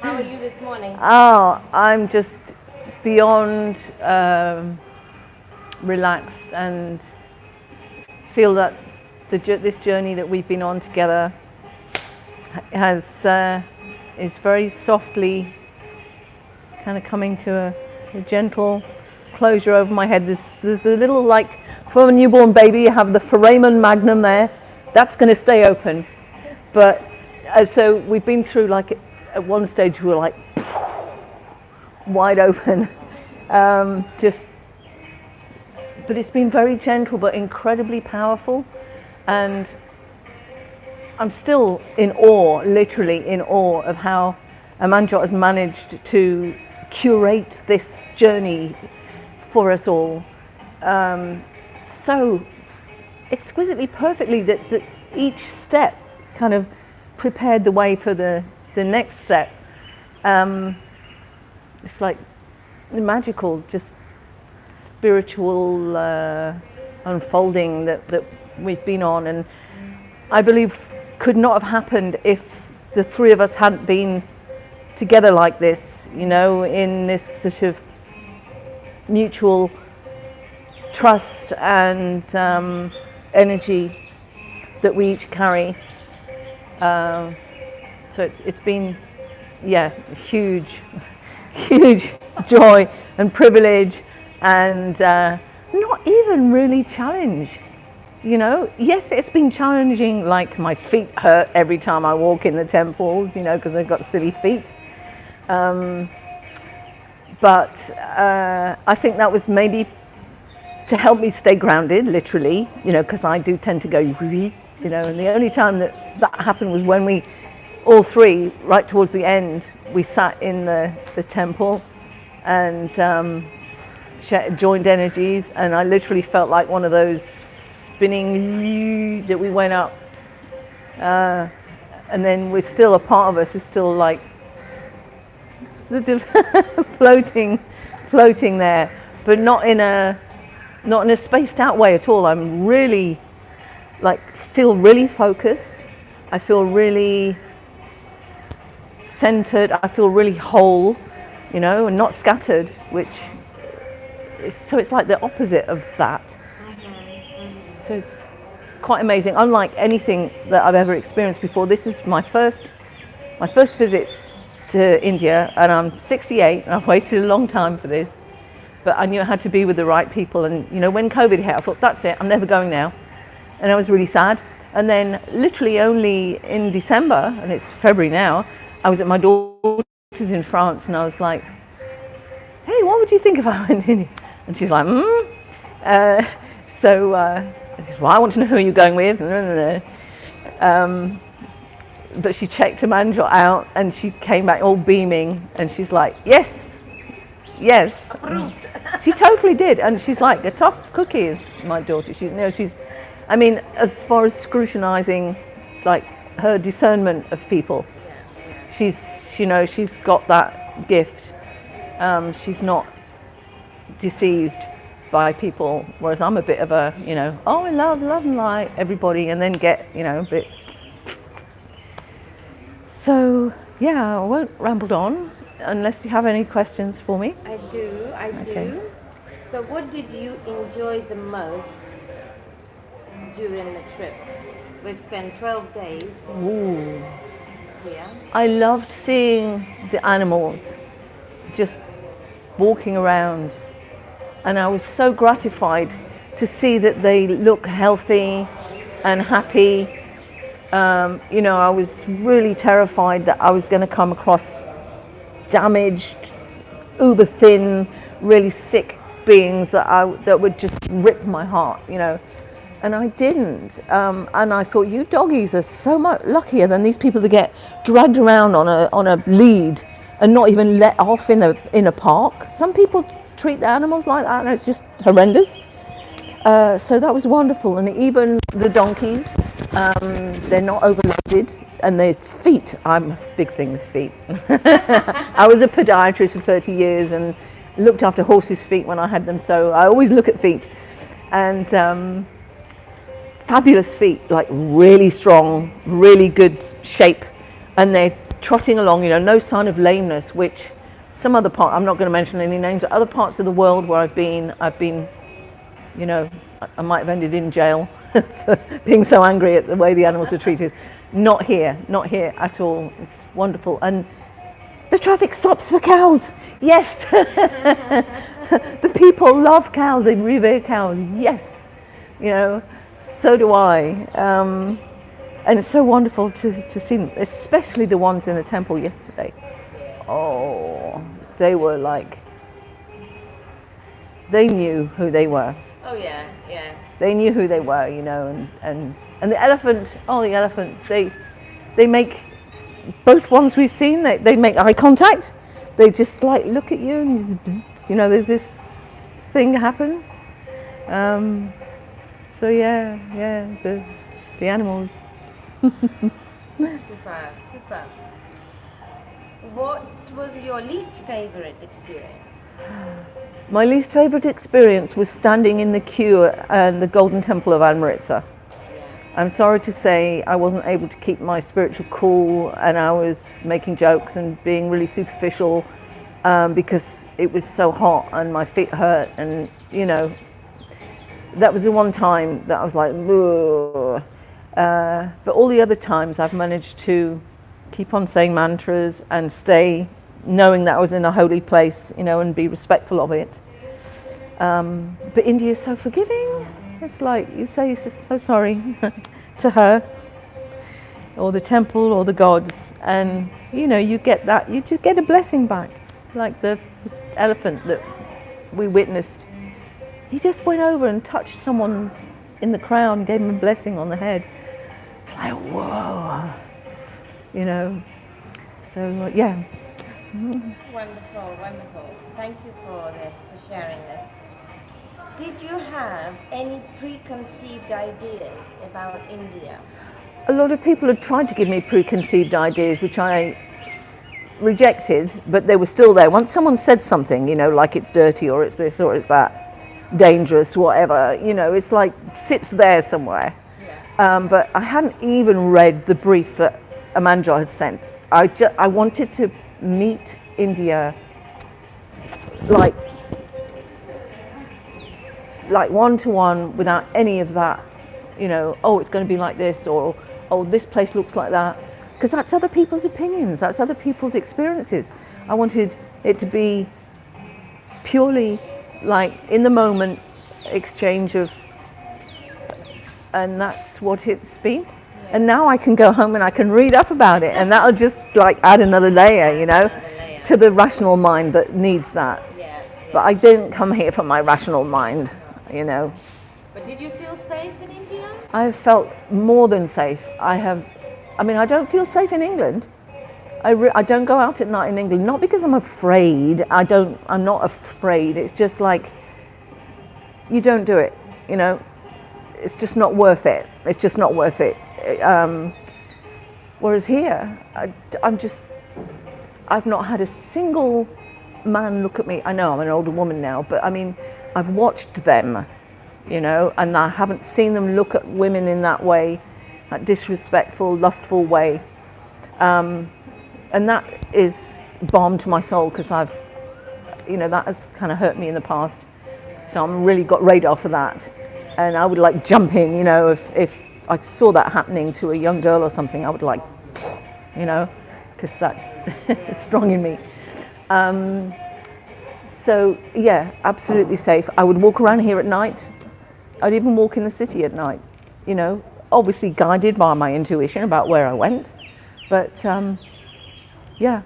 How are you this morning? Oh, I'm just beyond relaxed and feel that this journey that we've been on together is very softly kind of coming to a gentle closure over my head. There's a little, like, for a newborn baby, you have the foramen magnum there. That's going to stay open. But so we've been through, like, at one stage we were like wide open. But it's been very gentle but incredibly powerful. And I'm still in awe, literally in awe, of how Amanjot has managed to curate this journey for us all so exquisitely perfectly that each step kind of prepared the way for the next step. It's like magical, just spiritual unfolding that we've been on, and I believe could not have happened if the three of us hadn't been together like this, you know, in this sort of mutual trust and energy that we each carry. So it's been, yeah, huge joy and privilege, and not even really challenge. You know, yes, it's been challenging, like my feet hurt every time I walk in the temples, you know, because I've got silly feet. But I think that was maybe to help me stay grounded, literally, you know, because I do tend to go, you know, and the only time that happened was when we, all three, right towards the end, we sat in the temple and joined energies, and I literally felt like one of those spinning that we went up, and then we're still, a part of us is still like sort of floating there, but not in a spaced out way at all. I'm really, like, feel really focused. I feel really centered. I feel really whole, you know, and not scattered, which is, so it's like the opposite of that. So it's quite amazing. Unlike anything that I've ever experienced before, this is my first visit to India, and I'm 68, and I've waited a long time for this. But I knew I had to be with the right people, and you know, when COVID hit, I thought, that's it, I'm never going now. And I was really sad. And then literally only in December, and it's February now, I was at my daughter's in France, and I was like, hey, what would you think if I went in? And she's like, she's, well, I want to know who you're going with. But she checked Amanjot out, and she came back all beaming, and she's like, yes. Approved. She totally did, and she's like a tough cookie, is my daughter. I mean, as far as scrutinizing, like, her discernment of people, she's got that gift. She's not deceived by people, whereas I'm a bit of a, you know, oh, I love and like everybody, and then get, you know, a bit. So yeah, I won't ramble on unless you have any questions for me. I do. Okay. So what did you enjoy the most during the trip? We've spent 12 days Ooh. here. I loved seeing the animals just walking around, and I was so gratified to see that they look healthy and happy. You know, I was really terrified that I was going to come across damaged, uber thin, really sick beings that would just rip my heart, you know. And I didn't. And I thought, you doggies are so much luckier than these people that get dragged around on a lead and not even let off in a park. Some people treat the animals like that, and it's just horrendous. So that was wonderful. And even the donkeys, they're not overloaded, and their feet, I'm a big thing with feet. I was a podiatrist for 30 years and looked after horses' feet when I had them, so I always look at feet. And fabulous feet, like really strong, really good shape, and they're trotting along, no sign of lameness, which some other part, I'm not going to mention any names, but other parts of the world where I've been, I might have ended in jail for being so angry at the way the animals were treated. Not here at all. It's wonderful. And the traffic stops for cows. Yes. The people love cows. They revere cows. Yes. So do I. And it's so wonderful to see them, especially the ones in the temple yesterday. Oh, they were like, they knew who they were. Oh yeah. They knew who they were, and the elephant, they make, both ones we've seen, they make eye contact. They just like look at you and, there's this thing happens. So the animals. Super. What was your least favorite experience? My least favorite experience was standing in the queue at the Golden Temple of Amritsar. I'm sorry to say I wasn't able to keep my spiritual cool, and I was making jokes and being really superficial because it was so hot and my feet hurt, and that was the one time that I was like, ugh. But all the other times I've managed to keep on saying mantras and stay knowing that I was in a holy place, and be respectful of it. But India is so forgiving. It's like you say so sorry to her, or the temple, or the gods, and you get that. You just get a blessing back, like the elephant that we witnessed. He just went over and touched someone in the crowd and gave him a blessing on the head. It's like, whoa, So yeah. Wonderful. Thank you for this, for sharing this. Did you have any preconceived ideas about India? A lot of people had tried to give me preconceived ideas, which I rejected, but they were still there. Once someone said something, like it's dirty or it's this or it's that, dangerous, whatever, it's like sits there somewhere. Yeah. But I hadn't even read the brief that Amanjot had sent. I wanted to meet India like one-to-one without any of that, it's going to be like this, or this place looks like that, because that's other people's opinions, that's other people's experiences. I wanted it to be purely like in the moment exchange of, and that's what it's been. And now I can go home and I can read up about it, and that'll just like add another layer, to the rational mind that needs that. Yeah. But I didn't come here for my rational mind, But did you feel safe in India? I've felt more than safe. I don't feel safe in England. I don't go out at night in England, not because I'm afraid. I'm not afraid. It's just like, you don't do it, It's just not worth it. It's just not worth it. Whereas here, I've not had a single man look at me. I know I'm an older woman now, but I've watched them, and I haven't seen them look at women in that way, that disrespectful, lustful way. And that is balm to my soul, because that has kind of hurt me in the past. So I'm really got radar for that. And I would like jump in, if I saw that happening to a young girl or something, I would like, because that's strong in me. So yeah, absolutely safe. I would walk around here at night. I'd even walk in the city at night, obviously guided by my intuition about where I went. But yeah,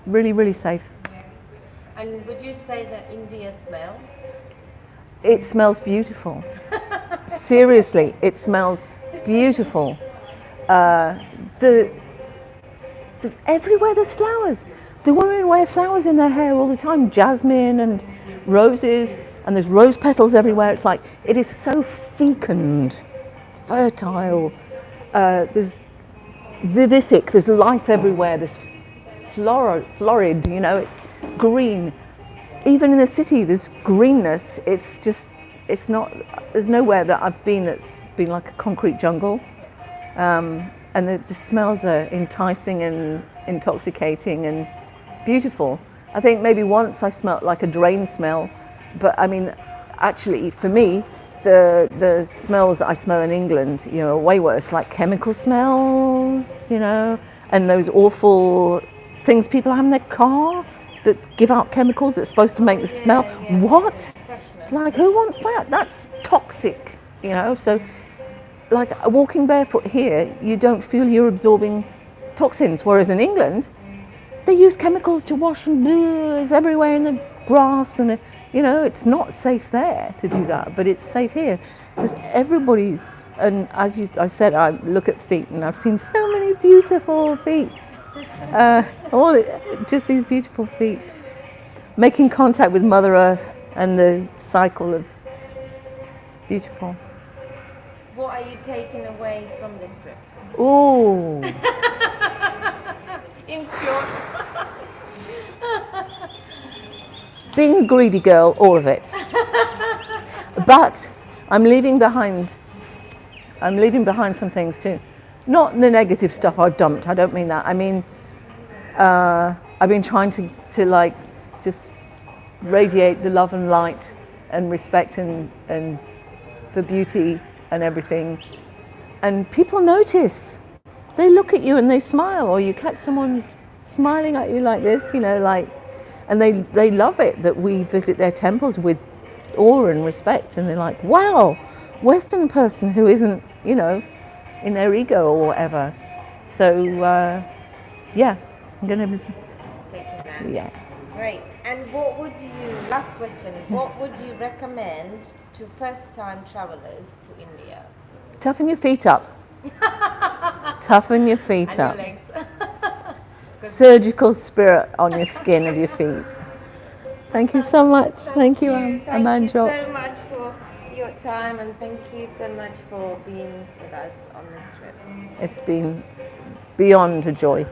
really, really safe. And would you say that India smells? It smells beautiful. Seriously, it smells beautiful. Everywhere there's flowers. The women wear flowers in their hair all the time, jasmine and roses, and there's rose petals everywhere. It's like, it is so fecund, fertile. There's vivific, there's life everywhere. There's florid, it's green. Even in the city, there's greenness. There's nowhere that I've been that's been like a concrete jungle. and the smells are enticing and intoxicating and beautiful. I think maybe once I smelt like a drain smell, but I mean, actually for me, the smells that I smell in England, you know, are way worse, like chemical smells, you know, and those awful things people have in their car that give out chemicals that's supposed to make the smell. What? Like, who wants that? That's toxic, you know. So, like, walking barefoot here, you don't feel you're absorbing toxins, whereas in England, they use chemicals to wash, and it's everywhere in the grass, and you know, it's not safe there to do that, but it's safe here because everybody's. And as I said, I look at feet, and I've seen so many beautiful feet. Just these beautiful feet, making contact with Mother Earth and the cycle of beautiful. What are you taking away from this trip? Oh. In short. Being a greedy girl, all of it. But I'm leaving behind some things too. Not the negative stuff I've dumped, I don't mean that. I mean, I've been trying to like just radiate the love and light and respect and for beauty and everything. And people notice. They look at you and they smile, or you catch someone smiling at you like this, you know, like, and they love it that we visit their temples with awe and respect, and they're like, wow, Western person who isn't, you know, in their ego or whatever. So yeah, I'm gonna be taking that. Yeah. Great. And what would you, last question, what would you recommend to first-time travelers to India? Toughen your feet up. Toughen your feet up. And your legs. Surgical spirit on your skin of your feet. Thank you so much. Thank you, Amanjot. Thank you so much for your time, and thank you so much for being with us on this trip. It's been beyond a joy.